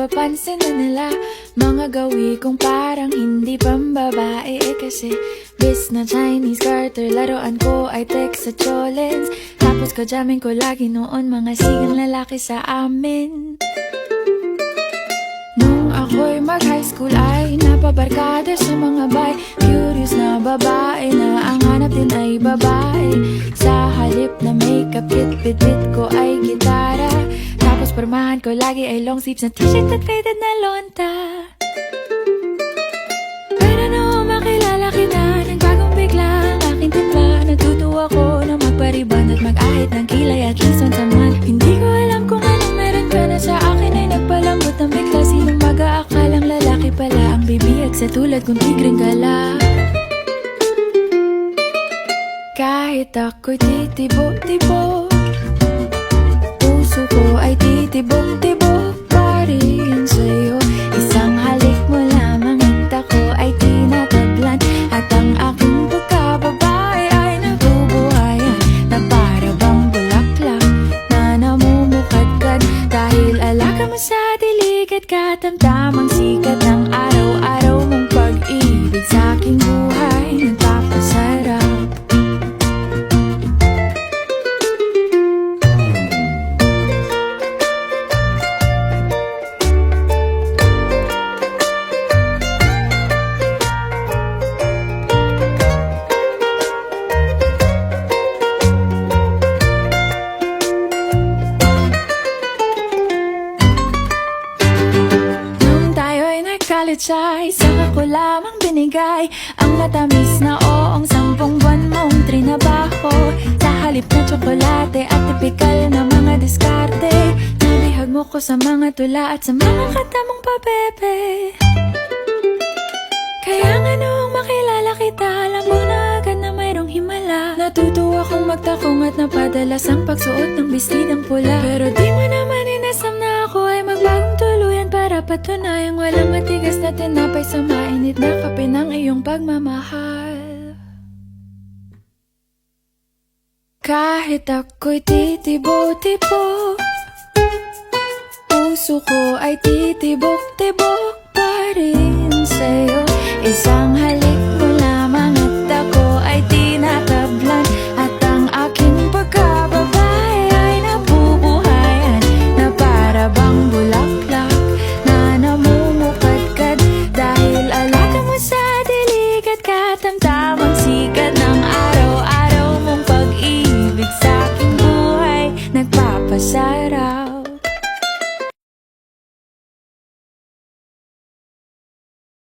napapansin na nila mga gawi kong parang hindi pambabae kasi bis na Chinese garter, laruan ko ay text sa cholens. Tapos kajamin ko lagi noon mga sigang lalaki sa amin. Nung ako'y mag-high school ay napabarkada sa mga bay. Curious na babae na ang hanap din ay babae. Sa halip na makeup kit, bit-bit ko ay gitara. Tapos pormahan ko lagi ay long sleeves na t-shirt at faded na lonta. Pero nung makilala kita, nagbagong bigla ang aking timpla. Natutuwa ko na magpariban at mag-ahit ng kilay at least once a month. Hindi ko alam kung anong meron ka na sa akin ay nagpalambot ng bigla. Sinong mag-aakalang lalaki pala ang bibiyag sa tulad kong tigreng gala. Kahit ako'y titibok-tibok, puso ko ay titibok-tibok pa rin sa'yo. Isang halik mo lamang at ako ay tinatablan. At ang aking pagkababae ay nabubuhayan na para bang bulaklak na namumukadkad. Dahil alaga mo sa dilig at katamtamang sikat ng araw-araw mong pag-ibig sa aking buhay nagpapasarap. College ay saka ko lamang binigay ang matamis na oong 10 buwan mong trinabaho. Sa halip na tsokolate at tipikal na mga diskarte, nabihag mo ko sa mga tula at sa mga kata mong pabebe. Kaya nga noong makilala kita, alam ko na agad na mayroong himala. Natutuwa kong magtakong at napadalas ang pagsuot ng bestidang pula. Pero di mo naman inasam na ako ay magbagong tuluyan para patunayang walang matigas na tinapay sa mainit na kape ng iyong pagmamahal. Kahit ako'y titibo-tibo, puso ko ay titibok-tibok pa rin sa'yo. Isang halik mo lamang at ako ay tinatablan. At ang aking pagkababae ay nabubuhayan na para bang bulaklak na namumukadkad. Dahil alaga mo sa dilig at katamtamang sikat ng araw-araw mong pag-ibig sa aking buhay nagpapasarap.